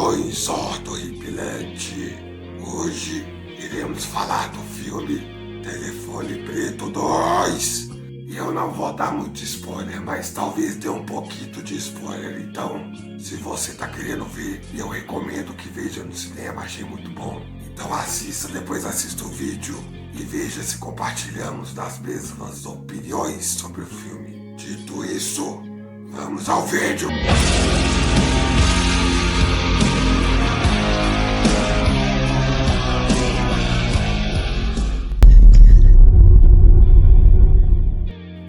Saudações, horto-hipilante! Hoje iremos falar do filme Telefone Preto 2. E eu não vou dar muito spoiler, mas talvez dê um pouquinho de spoiler. Então, se você tá querendo ver, eu recomendo que veja no cinema, achei muito bom. Então assista, depois assista o vídeo e veja se compartilhamos das mesmas opiniões sobre o filme. Dito isso, vamos ao vídeo!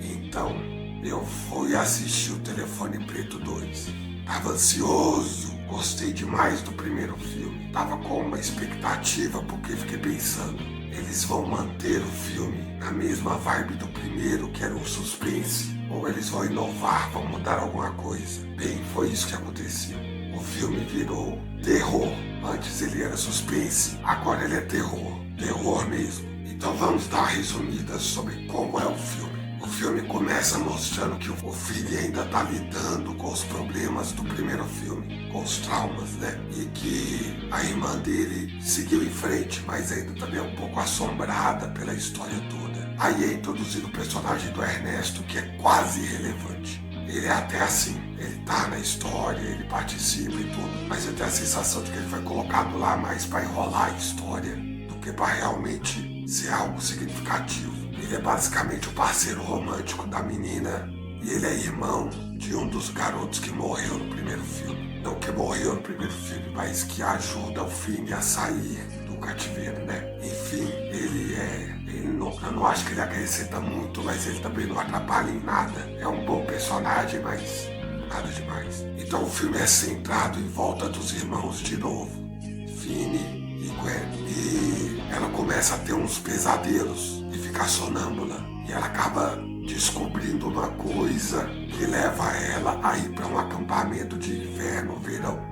Então, eu fui assistir o Telefone Preto 2. Tava ansioso, gostei demais do primeiro filme. Tava com uma expectativa porque fiquei pensando, eles vão manter o filme na mesma vibe do primeiro, que era um suspense, ou eles vão inovar, vão mudar alguma coisa. Bem, foi isso que aconteceu. O filme virou terror. Antes ele era suspense, agora ele é terror. Terror mesmo. Então vamos dar uma resumida sobre como é o filme. O filme começa mostrando que o filho ainda tá lidando com os problemas do primeiro filme, com os traumas, né? E que a irmã dele seguiu em frente, mas ainda também é um pouco assombrada pela história toda. Aí é introduzido o personagem do Ernesto, que é quase irrelevante. Ele é até assim, ele tá na história, ele participa e tudo, mas eu tenho a sensação de que ele foi colocado lá mais pra enrolar a história do que pra realmente ser algo significativo. Ele é basicamente o parceiro romântico da menina e ele é irmão de um dos garotos que morreu no primeiro filme. Não que morreu no primeiro filme, mas que ajuda o filme a sair do cativeiro, né? Enfim, eu não acho que ele acrescenta muito, mas ele também não atrapalha em nada. É um bom personagem, mas nada demais. Então o filme é centrado em volta dos irmãos de novo, Finny e Gwen. E ela começa a ter uns pesadelos e ficar sonâmbula. E ela acaba descobrindo uma coisa que leva ela a ir para um acampamento de inverno,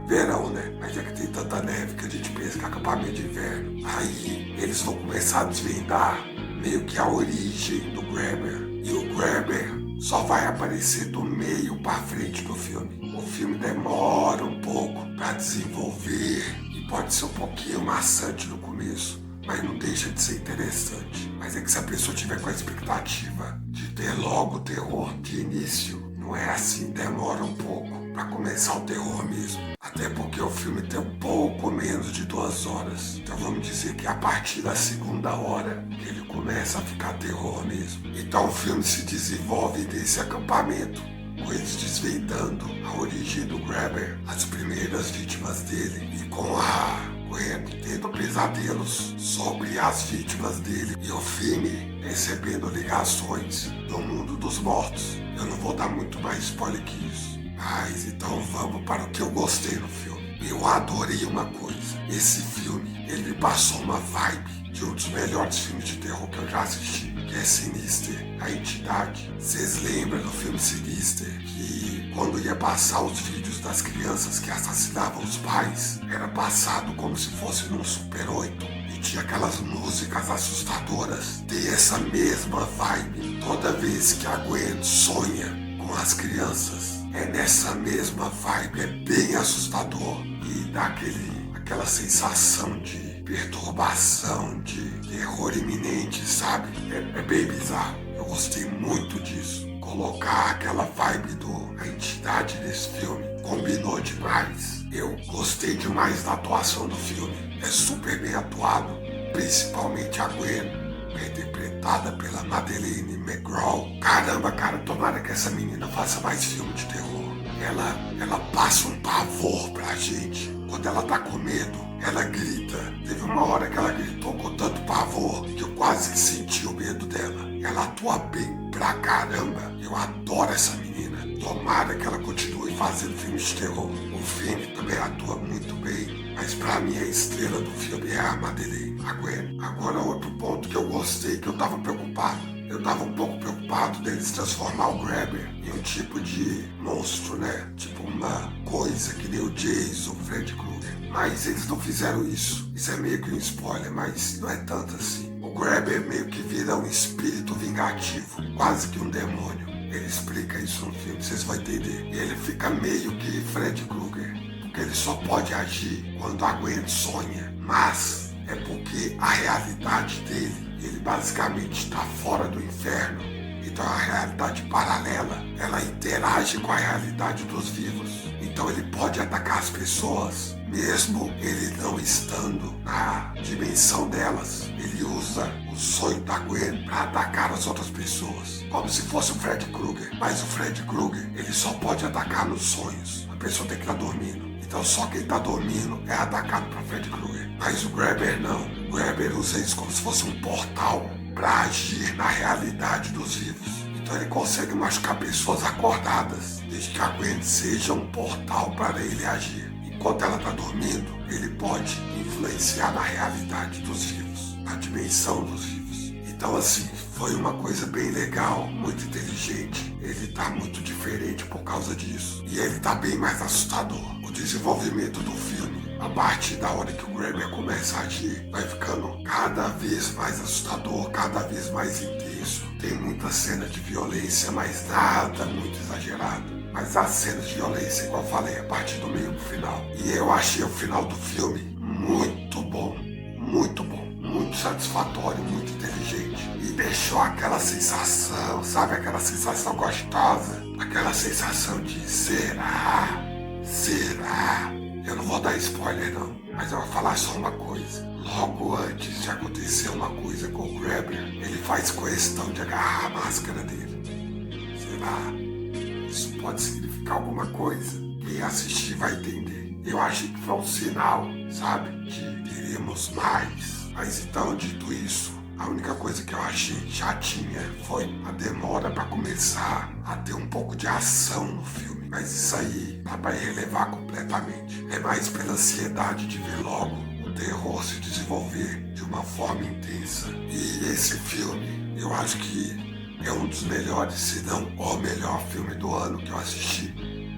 verão, né? Mas é que tem tanta neve que a gente pensa que é acampamento de inverno. Aí eles vão começar a desvendar meio que a origem do Grabber. E o Grabber só vai aparecer do meio para frente do filme. O filme demora um pouco para desenvolver e pode ser um pouquinho maçante no começo, mas não deixa de ser interessante. Mas é que se a pessoa tiver com a expectativa de ter logo o terror de início, não é assim, demora um pouco para começar o terror mesmo. Até porque o filme tem um pouco menos de 2 horas. Então vamos dizer que a partir da segunda hora que ele começa a ficar terror mesmo. Então o filme se desenvolve desse acampamento, com eles desvendando a origem do Grabber, as primeiras vítimas dele, e com a Gwen tendo pesadelos sobre as vítimas dele, e o filme recebendo ligações do mundo dos mortos. Eu não vou dar muito mais spoiler que isso. Mas então vamos para o que eu gostei no filme. Eu adorei uma coisa. Esse filme, ele me passou uma vibe de um dos melhores filmes de terror que eu já assisti, que é Sinister, A Entidade. Vocês lembram do filme Sinister? Que quando ia passar os vídeos das crianças que assassinavam os pais, era passado como se fosse num Super 8. E tinha aquelas músicas assustadoras. Tem essa mesma vibe toda vez que a Gwen sonha com as crianças. É nessa mesma vibe, é bem assustador e dá aquela sensação de perturbação, de terror iminente, sabe? É bem bizarro. Eu gostei muito disso. Colocar aquela vibe A Entidade nesse filme combinou demais. Eu gostei demais da atuação do filme. É super bem atuado, principalmente a Gwen, é interpretada pela Madeleine McGraw. Caramba, cara, tomara que essa menina faça mais filme de terror. Ela passa um pavor pra gente. Quando ela tá com medo, ela grita. Teve uma hora que ela gritou com tanto pavor que eu quase que senti o medo dela. Ela atua bem pra caramba. Eu adoro essa menina. Tomara que ela continue fazendo filmes de terror. O filme também atua muito bem, mas pra mim a estrela do filme é a Madeleine, a Gwen. Agora outro ponto que eu gostei, que eu tava preocupado. Eu tava um pouco preocupado deles transformar o Grabber em um tipo de monstro, né? Tipo uma coisa que nem o Jason, o Freddy Krueger. Mas eles não fizeram isso. Isso é meio que um spoiler, mas não é tanto assim. O Grabber meio que vira um espírito vingativo, quase que um demônio. Ele explica isso no filme, vocês vão entender. E ele fica meio que Freddy Krueger. porque ele só pode agir quando a Gwen sonha. Mas é porque a realidade dele, ele basicamente está fora do inferno. Então a realidade paralela, ela interage com a realidade dos vivos. Então ele pode atacar as pessoas, mesmo ele não estando na dimensão delas. Ele usa o sonho da Gwen para atacar as outras pessoas, como se fosse o Fred Krueger. Mas o Fred Krueger, ele só pode atacar nos sonhos. A pessoa tem que estar dormindo. Então só quem está dormindo é atacado por Fred Krueger. Mas o Grabber não. O Grabber usa isso como se fosse um portal para agir na realidade dos vivos. Então ele consegue machucar pessoas acordadas, desde que a Gwen seja um portal para ele agir. Enquanto ela está dormindo, ele pode influenciar na realidade dos vivos, na dimensão dos vivos. Então assim, foi uma coisa bem legal, muito inteligente. Ele tá muito diferente por causa disso. E ele tá bem mais assustador. O desenvolvimento do filme, a partir da hora que o Grabber começa a agir, vai ficando cada vez mais assustador, cada vez mais intenso. Tem muita cena de violência, mas nada muito exagerado. Mas as cenas de violência, igual eu falei, a partir do meio pro final. E eu achei o final do filme muito bom, muito satisfatório, muito inteligente. E deixou aquela sensação, sabe? Aquela sensação gostosa. Aquela sensação de será? Eu não vou dar spoiler não, mas eu vou falar só uma coisa. Logo antes de acontecer uma coisa com o Grabber, ele faz questão de agarrar a máscara dele. Será? Isso pode significar alguma coisa? Quem assistir vai entender. Eu achei que foi um sinal, sabe? Que teríamos mais. Mas então, dito isso, a única coisa que eu achei chatinha foi a demora para começar a ter um pouco de ação no filme. Mas isso aí dá pra relevar completamente. É mais pela ansiedade de ver logo o terror se desenvolver de uma forma intensa. E esse filme, eu acho que é um dos melhores, se não o melhor filme do ano que eu assisti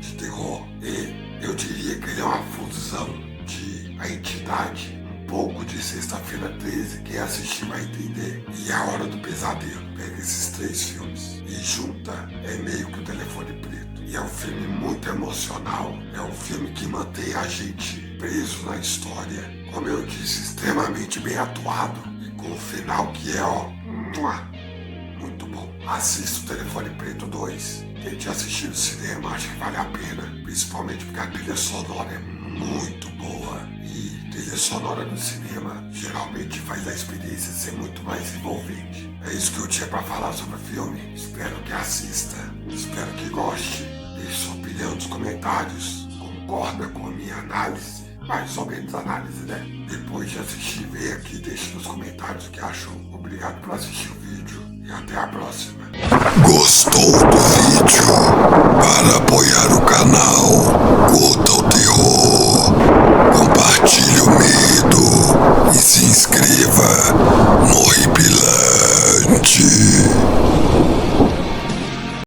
de terror. E eu diria que ele é uma fusão de A Entidade, um pouco de Sexta-feira 13, quem assistir vai entender. E A Hora do Pesadelo. Pega esses três filmes e junta, é meio que o Telefone Preto. E é um filme muito emocional, é um filme que mantém a gente preso na história. Como eu disse, extremamente bem atuado e com um final que é, muito bom. Assista o Telefone Preto 2. Quem já assistiu no cinema, acho que vale a pena, principalmente porque a trilha sonora é muito boa. E trilha sonora no cinema geralmente faz a experiência ser muito mais envolvente. É isso que eu tinha pra falar sobre o filme. Espero que assista, espero que goste. Deixe sua opinião nos comentários. Concorda com a minha análise? Mais ou menos análise, né? Depois de assistir, vem aqui e deixe nos comentários o que achou. Obrigado por assistir o vídeo e até a próxima. Gostou?